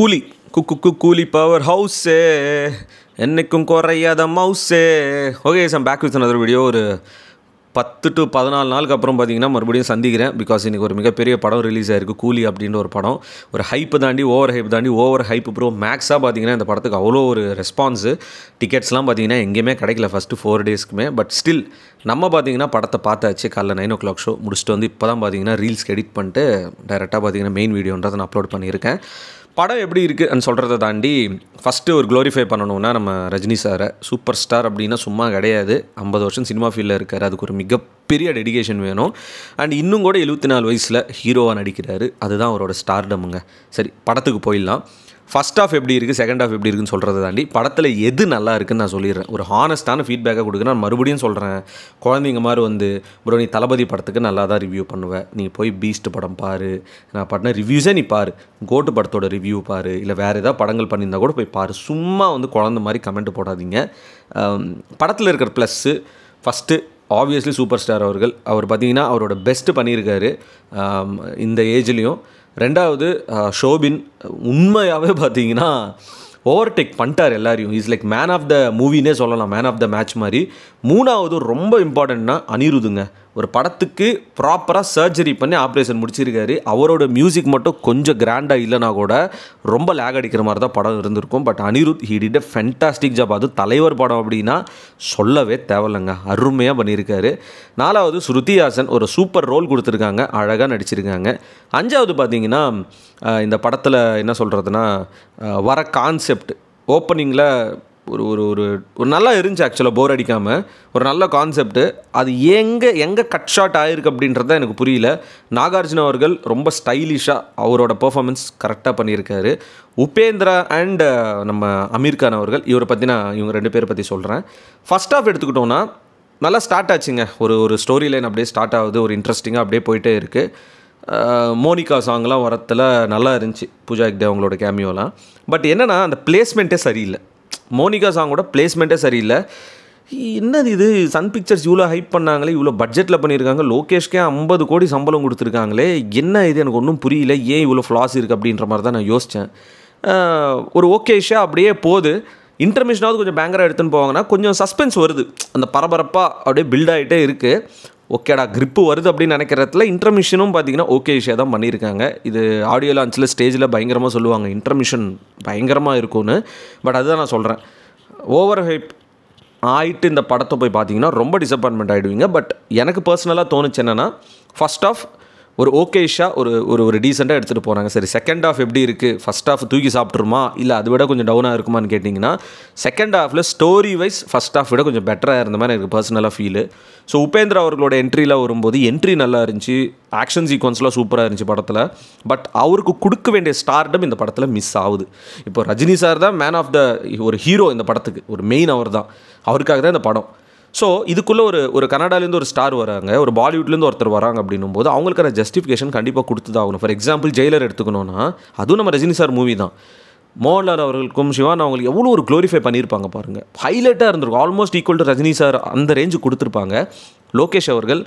கூலி கூலி பவர் ஹவுஸே என்னைக்கும் குறையாத மவுஸே. Okay sir, back with another video. ஒரு 10 to 14 நாளுக்கு அப்புறம் பார்த்தீங்கன்னா மறுபடியும் சந்திக்கிறேன். பிகாஸ் இன்றைக்கி ஒரு மிகப்பெரிய படம் ரிலீஸ் ஆகிருக்கு, கூலி அப்படின்ற ஒரு படம். ஒரு ஹைப்பு தாண்டி ஓவர் ஹைப்பு ப்ரோ. மேக்ஸாக பார்த்தீங்கன்னா இந்த படத்துக்கு அவ்வளோ ஒரு ரெஸ்பான்ஸு. டிக்கெட்ஸ்லாம் பார்த்தீங்கன்னா எங்கேயுமே கிடைக்கல ஃபஸ்ட்டு 4 டேஸ்க்குமே. பட் ஸ்டில் நம்ம பார்த்தீங்கன்னா படத்தை பார்த்தாச்சு. காலைல 9 o'clock ஷோ முடிச்சுட்டு வந்து இப்போ தான் பார்த்தீங்கன்னா ரீல்ஸ்க்கு எடிட் பண்ணிட்டு டேரெக்டாக பார்த்தீங்கன்னா மெயின் வீடியோன்றதை நான் அப்லோட் பண்ணியிருக்கேன். படம் எப்படி இருக்குன்னு சொல்கிறத தாண்டி ஃபஸ்ட்டு ஒரு க்ளோரிஃபை பண்ணணுன்னா நம்ம ரஜினி சாரை. சூப்பர் ஸ்டார் அப்படின்னா சும்மா கிடையாது. 50 வருஷம் சினிமா ஃபீல்டில் இருக்கார். அதுக்கு ஒரு மிகப்பெரிய டெடிகேஷன் வேணும். அண்ட் இன்னும் கூட 74 வயசில் ஹீரோவாக நடிக்கிறாரு. அதுதான் அவரோட ஸ்டார்டமுங்க. சரி, படத்துக்கு போயிடலாம். ஃபஸ்ட் ஆஃப் எப்படி இருக்குது, செகண்ட் ஆஃப் எப்படி இருக்குன்னு சொல்கிறத தாண்டி படத்தில் எது நல்லா இருக்குன்னு நான் சொல்லிடுறேன். ஒரு ஹானஸ்ட்டான ஃபீட்பேக்காக கொடுக்குறேன். நான் மறுபடியும் சொல்கிறேன், குழந்தைங்க மாதிரி வந்து ப்ரோ நீ தளபதி படத்துக்கு நல்லா தான் ரிவ்யூ பண்ணுவேன், நீ போய் பீஸ்ட் படம் பாரு, நான் பண்ண ரிவ்யூஸே நீ பாரு, கோட்டு படத்தோட ரிவ்யூ பாரு, இல்லை வேறு ஏதாவது படங்கள் பண்ணியிருந்தால் கூட போய் பாரு. சும்மா வந்து குழந்த மாதிரி கமெண்ட் போடாதீங்க. படத்தில் இருக்கிற plus first obviously super star அவர் பார்த்திங்கன்னா அவரோட பெஸ்ட்டு பண்ணியிருக்காரு இந்த ஏஜ்லேயும். ரெண்டாவது ஷோபின் உண்மையாகவே பார்த்தீங்கன்னா ஓவர்டேக் பண்ணிட்டார் எல்லாரையும். Is like man of the மூவினே சொல்லலாம், மேன் ஆஃப் த மேட்ச் மாதிரி. மூணாவது ரொம்ப இம்பார்ட்டண்ட்னா அனிருதுங்க. ஒரு படத்துக்கு ப்ராப்பராக சர்ஜரி பண்ணி ஆப்ரேஷன் முடிச்சிருக்காரு. அவரோட மியூசிக் மட்டும் கொஞ்சம் கிராண்டாக இல்லைனா கூட ரொம்ப லேக் அடிக்கிற மாதிரி தான் படம் இருந்திருக்கும். But Anirudh he did a fantastic job. அது தலைவர் படம் அப்படின்னா சொல்லவே தேவையில்லைங்க, அருமையாக பண்ணியிருக்காரு. நாலாவது ஸ்ருதி ஹாசன் ஒரு சூப்பர் ரோல் கொடுத்துருக்காங்க, அழகாக நடிச்சிருக்காங்க. அஞ்சாவது பார்த்தீங்கன்னா இந்த படத்தில் என்ன சொல்கிறதுனா வர கான்செப்ட் ஓப்பனிங்கில் ஒரு ஒரு ஒரு ஒரு நல்லா இருந்துச்சு. ஆக்சுவலாக போர் அடிக்காமல் ஒரு நல்ல கான்செப்ட்டு. அது எங்கே கட் ஷாட் ஆகிருக்கு அப்படின்றத எனக்கு புரியல. நாகார்ஜுன அவர்கள் ரொம்ப ஸ்டைலிஷாக அவரோட பெர்ஃபார்மன்ஸ் கரெக்டாக பண்ணியிருக்காரு. உபேந்திரா அண்ட் நம்ம அமீர் கான் அவர்கள், இவரை பற்றி நான் இவங்க 2 பேரை பற்றி சொல்கிறேன். ஃபஸ்ட் ஆஃப் எடுத்துக்கிட்டோன்னா நல்லா ஸ்டார்ட் ஆச்சுங்க. ஒரு ஸ்டோரி லைன் அப்படியே ஸ்டார்ட் ஆகுது, ஒரு இன்ட்ரெஸ்டிங்காக அப்படியே போயிட்டே இருக்குது. மோனிகா சாங்லாம் வரத்தில் நல்லா இருந்துச்சு, பூஜா ஹெக்டே அவங்களோட கேமியோலாம். பட் என்னென்னா அந்த பிளேஸ்மெண்ட்டே சரியில்லை. மோனிகா சாங்கோட பிளேஸ்மெண்ட்டே சரியில்லை. என்னது இது, சன் பிக்சர்ஸ் இவ்வளோ ஹைப் பண்ணாங்களே, இவ்வளோ பட்ஜெட்டில் பண்ணியிருக்காங்க, லோகேஷ்கே 50 கோடி சம்பளம் கொடுத்துருக்காங்களே, என்ன இது எனக்கு ஒன்றும் புரியல, ஏன் இவ்வளோ ஃப்ளாஸ் இருக்குது அப்படின்ற மாதிரி தான் நான் யோசித்தேன். ஒரு ஓகேஷா அப்படியே போகுது. இன்டர்மிஷனாவது கொஞ்சம் பேங்கராக எடுத்துன்னு போவாங்கன்னா கொஞ்சம் சஸ்பென்ஸ் வருது, அந்த பரபரப்பாக அப்படியே பில்ட் ஆகிட்டே இருக்குது. ஓகேடா கிரிப்பு வருது அப்படின்னு நினைக்கிறதுல இன்டர்மிஷனும் பார்த்தீங்கன்னா ஓகே விஷயம் தான் பண்ணியிருக்காங்க. இது ஆடியோ லான்ச்சில் ஸ்டேஜில் பயங்கரமாக சொல்லுவாங்க இன்டர்மிஷன் பயங்கரமாக இருக்கும்னு. பட் அதுதான் நான் சொல்கிறேன், ஓவர் ஹைப் ஆகிட்டு இந்த படத்தை போய் பார்த்தீங்கன்னா ரொம்ப டிசப்பாயின்மெண்ட் ஆகிடுவீங்க. பட் எனக்கு பர்சனலாக தோணுச்சு என்னென்னா, ஃபஸ்ட் ஆஃப் ஒரு ஓகேஷாக ஒரு டீசெண்டாக எடுத்துகிட்டு போகிறாங்க. சரி, செகண்ட் ஆஃப் எப்படி இருக்குது, ஃபஸ்ட் ஆஃப் தூக்கி சாப்பிட்ருமா இல்லை அதை விட கொஞ்சம் டவுனாக இருக்குமான்னு கேட்டிங்கன்னா, செகண்ட் ஆஃபில் ஸ்டோரி வைஸ் ஃபஸ்ட் ஆஃப் விட கொஞ்சம் பெட்டராக இருந்த மாதிரி எனக்கு பர்சனலாக ஃபீலு. ஸோ உபேந்திரா அவர்களோட என்ட்ரியில் வரும்போது என்ட்ரி நல்லா இருந்துச்சு, ஆக்ஷன் சீக்வன்ஸ்லாம் சூப்பராக இருந்துச்சு படத்தில். பட் அவருக்கு கொடுக்க வேண்டிய ஸ்டார்டம் இந்த படத்தில் மிஸ் ஆகுது. இப்போ ரஜினி சார் தான் மேன் ஆஃப் த ஒரு ஹீரோ இந்த படத்துக்கு, ஒரு மெயின் அவர் தான், அவருக்காக தான் இந்த படம். ஸோ இதுக்குள்ளே ஒரு கனடாலேருந்து ஒரு ஸ்டார் வராங்க, ஒரு பாலிவுட்லேருந்து ஒருத்தர் வராங்க அப்படின்னும் போது அவங்களுக்கான ஜஸ்டிஃபிகேஷன் கண்டிப்பாக கொடுத்து தான் ஆகணும். ஃபார் எக்ஸாம்பிள் ஜெயிலர் எடுத்துக்கணுன்னா அதுவும் நம்ம ரஜினி சார் மூவி தான். மோகன்லால் அவர்களுக்கும் சிவான் அவங்களுக்கு எவ்வளோ ஒரு க்ளோரிஃபை பண்ணியிருப்பாங்க பாருங்கள், ஹைலைட்டாக இருந்திருக்கும். Almost equal to Rajini sir அந்த ரேஞ்சு கொடுத்துருப்பாங்க. லோகேஷ் அவர்கள்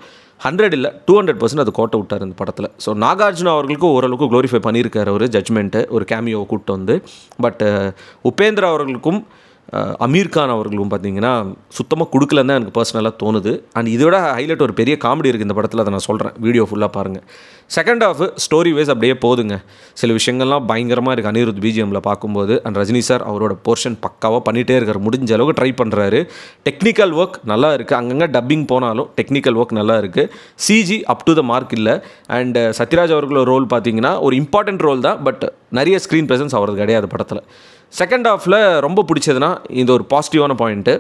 100 இல்லை 200% அது கோட்டை விட்டார் இந்த படத்தில். ஸோ நாகார்ஜுனா அவர்களுக்கு ஓரளவுக்கு க்ளோரிஃபை பண்ணியிருக்காரு ஒரு ஜட்ஜ்மெண்ட்டு, ஒரு கேமியோவை கூப்பிட்டு வந்து. பட் உபேந்திரா அவர்களுக்கும் அமீர் கான் அவர்களும் பார்த்தீங்கன்னா சுத்தமாக கொடுக்கலன்னு தான் எனக்கு பர்சனலாக தோணுது. அண்ட் இதோட ஹைலைட் ஒரு பெரிய காமெடி இருக்குது இந்த படத்தில், அதை நான் சொல்கிறேன், வீடியோ ஃபுல்லாக பாருங்கள். செகண்ட் ஆஃப் ஸ்டோரி வைஸ் அப்படியே போதுங்க. சில விஷயங்கள்லாம் பயங்கரமாக இருக்குது அனிருத் பிஜிஎம்மில் பார்க்கும்போது. அண்ட் ரஜினி சார் அவரோட போர்ஷன் பக்காவாக பண்ணிகிட்டே இருக்கார், முடிஞ்ச அளவுக்கு ட்ரை பண்ணுறாரு. டெக்னிக்கல் ஒர்க் நல்லா இருக்குது, அங்கங்கே டப்பிங் போனாலும் டெக்னிக்கல் ஒர்க் நல்லா இருக்குது. CG up to the mark இல்லை. அண்ட் சத்யராஜ் அவர்களோட ரோல் பார்த்தீங்கன்னா ஒரு இம்பார்ட்டன்ட் ரோல் தான், பட் நிறைய ஸ்க்ரீன் ப்ரெசன்ஸ் அவரது கிடையாது படத்தில். செகண்ட் ஆஃபில் ரொம்ப பிடிச்சதுன்னா இந்த ஒரு பாசிட்டிவான பாயிண்ட்டு,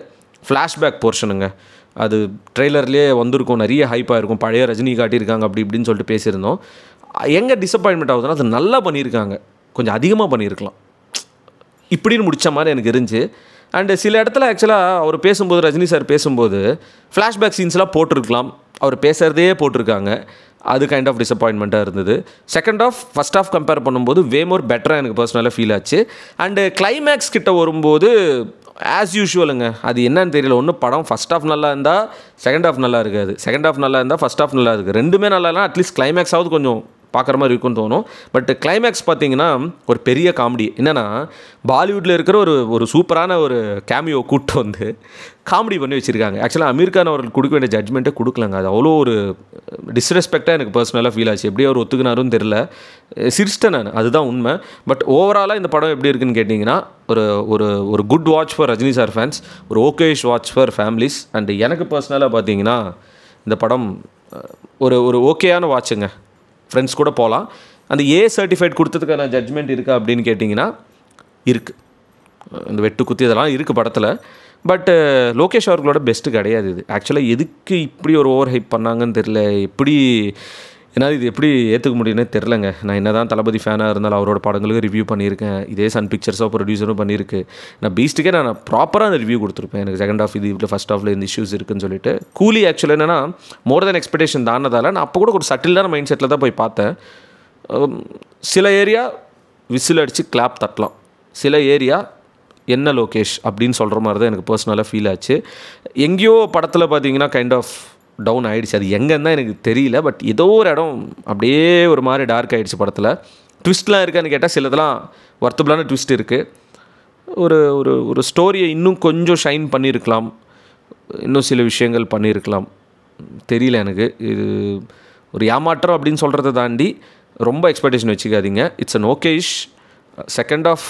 ஃப்ளாஷ்பேக் போர்ஷனுங்க. அது ட்ரெய்லர்லேயே வந்திருக்கும், நிறைய ஹைப்பாக இருக்கும், பழைய ரஜினி காட்டியிருக்காங்க அப்படி இப்படின்னு சொல்லிட்டு பேசியிருந்தோம். எங்கே டிசப்பாயின்மெண்ட் ஆகுதுன்னா அது நல்லா பண்ணியிருக்காங்க, கொஞ்சம் அதிகமாக பண்ணியிருக்கலாம் இப்படின்னு முடித்த மாதிரி எனக்கு இருந்துச்சு. அண்டு சில இடத்துல ஆக்சுவலாக அவர் பேசும்போது, ரஜினி சார் பேசும்போது ஃப்ளாஷ்பேக் சீன்ஸ்லாம் போட்டிருக்கலாம், அவர் பேசுகிறதே போட்டிருக்காங்க. அது கைண்ட் ஆஃப் டிசப்பாயின்மெண்ட்டாக இருந்தது. Second half first half compare பண்ணும்போது வே மோர் பெட்டராக எனக்கு பர்சனலாக ஃபீல் ஆச்சு. அண்டு கிளைமேக்ஸ் கிட்ட வரும்போது ஆஸ் யூஷுவலுங்க, அது என்னன்னு தெரியல, ஒன்று படம் ஃபஸ்ட் ஆஃப் நல்லா இருந்தால் செகண்ட் ஆஃப் நல்லா இருக்காது, செகண்ட் ஆஃப் நல்லா இருந்தால் ஃபஸ்ட் ஆஃப் நல்லா இருக்குது, ரெண்டுமே நல்லா இல்லைனா அட்லீஸ்ட் கிளைமேக்ஸாவது கொஞ்சம் பார்க்குற மாதிரி இருக்குன்னு தோணும். பட் கிளைமேக்ஸ் பார்த்தீங்கன்னா ஒரு பெரிய காமெடி. என்னென்னா பாலிவுட்டில் இருக்கிற ஒரு சூப்பரான ஒரு கேமியோ கூட்டு வந்து காமெடி பண்ணி வச்சுருக்காங்க. ஆக்சுவலாக அமீர் கான் அவர்கள் கொடுக்க வேண்டிய ஜட்மெண்ட்டே கொடுக்கலங்க. அது அவ்வளோ ஒரு டிஸ்ரெஸ்பெக்டாக எனக்கு பர்சனலாக ஃபீல் ஆச்சு. எப்படி அவர் ஒத்துக்கினாரும் தெரில, சிரிச்சிட்டேன் நான், அதுதான் உண்மை. பட் ஓவராலாக இந்த படம் எப்படி இருக்குன்னு கேட்டிங்கன்னா ஒரு good watch for Rajini sir fans, ஒரு ஓகேஷ் வாட்ச் ஃபார் ஃபேமிலிஸ். அண்ட் எனக்கு பர்சனலாக பார்த்தீங்கன்னா இந்த படம் ஒரு ஓகேயான வாட்சுங்க. ஃப்ரெண்ட்ஸ் கூட போகலாம். அந்த ஏ சர்டிஃபைட் கொடுத்ததுக்கான ஜட்ஜ்மெண்ட் இருக்கா அப்படின்னு கேட்டிங்கன்னா இருக்குது. இந்த வெட்டு குத்தி இதெல்லாம் இருக்குது படத்தில். பட் லோகேஷ் அவர்களோட பெஸ்ட்டு கிடையாது இது. ஆக்சுவலாக எதுக்கு இப்படி ஒரு ஓவர் ஹைப் பண்ணாங்கன்னு தெரில. என்னால் இது எப்படி ஏற்றுக்க முடியும்னே தெரிலங்க. நான் என்ன தான் தளபதி ஃபேனாக இருந்தாலும் அவரோட படங்களுக்கு ரிவ்யூ பண்ணியிருக்கேன். இதே சன் பிக்சர்ஸோ ப்ரொடியூசரும் பண்ணியிருக்கு. நான் பீஸ்ட்டுக்கே நான் ப்ராப்பராக ரிவ்யூ கொடுத்துருப்பேன். எனக்கு செகண்ட் ஹாஃப் இது இப்படி ஃபஸ்ட் ஹாஃபில் இந்த இஷ்யூஸ் இருக்குன்னு சொல்லிட்டு. கூலி ஆக்சுவலாக என்னென்னா மோர் தென் எக்ஸ்பெக்டேஷன் தானதால் நான் அப்போ கூட ஒரு சட்டிலான மைண்ட் செட்டில் தான் போய் பார்த்தேன். சில ஏரியா விசில் அடித்து கிளாப் தட்டலாம், சில ஏரியா என்ன லோகேஷ் அப்படின்னு சொல்கிற மாதிரி தான் எனக்கு பர்சனலாக ஃபீல் ஆச்சு. எங்கேயோ படத்தில் பார்த்தீங்கன்னா கைண்ட் ஆஃப் டவுன் ஆகிடுச்சு. அது எங்கன்னு தான் எனக்கு தெரியல. பட் ஏதோ ஒரு இடம் அப்படியே ஒரு மாதிரி டார்க் ஆகிடுச்சு படத்தில். ட்விஸ்ட்லாம் இருக்கான்னு கேட்டால் சிலதெல்லாம் வர்த்தபுளான ட்விஸ்ட் இருக்குது. ஒரு ஒரு ஒரு ஸ்டோரியை இன்னும் கொஞ்சம் ஷைன் பண்ணியிருக்கலாம், இன்னும் சில விஷயங்கள் பண்ணியிருக்கலாம். தெரியல எனக்கு. இது ஒரு ஏமாற்றம் அப்படின்னு சொல்கிறத தாண்டி ரொம்ப எக்ஸ்பெக்டேஷன் வச்சுக்காதீங்க. It's an okayish. Second half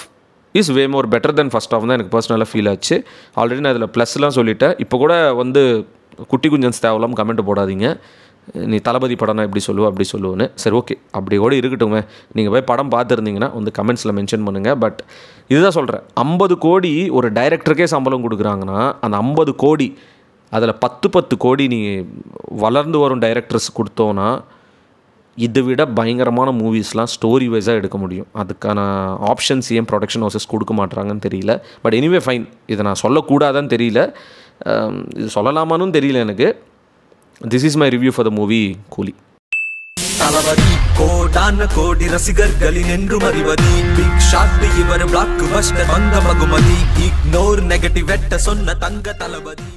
is way more better than first half தான் எனக்கு பர்சனலாக ஃபீல் ஆச்சு. ஆல்ரெடி நான் அதில் ப்ளஸ்லாம் சொல்லிட்டேன். இப்போ கூட வந்து குட்டி குஞ்சன்ஸ் தேவலாம் கமெண்ட் போடாதீங்க, நீ தளபதி படம்னா எப்படி சொல்லுவோம் அப்படி சொல்லுவோன்னு. சரி ஓகே, அப்படி கூட இருக்கட்டுங்க. நீங்கள் போய் படம் பார்த்துருந்தீங்கன்னா வந்து கமெண்ட்ஸில் மென்ஷன் பண்ணுங்கள். பட் இதுதான் சொல்கிறேன், 50 கோடி ஒரு டைரக்டருக்கே சம்பளம் கொடுக்குறாங்கன்னா அந்த 50 கோடி அதில் 10 கோடி நீ வளர்ந்து வரும் டைரக்டர்ஸ் கொடுத்தோன்னா இதை விட பயங்கரமான மூவிஸ்லாம் ஸ்டோரி வைஸாக எடுக்க முடியும். அதுக்கான ஆப்ஷன்ஸ் ஏன் ப்ரொடக்ஷன் ஹவுசஸ் கொடுக்க மாட்டாங்கன்னு தெரியல. பட் எனிவே ஃபைன், இதை நான் சொல்லக்கூடாதான்னு தெரியல, இது சொல்லலாமான்னு தெரியல எனக்கு. This is my review for the movie கூலி. தளபதி கோடான கோடி ரசிகர்களின் என்றும் அறிவதி, பிக் ஷாட் இவர் பிளாக் பஸ்டர் வந்த மகுமதி, இக்னோர் நெகட்டிவ் வெட்ட சொன்ன தங்க தளபதி.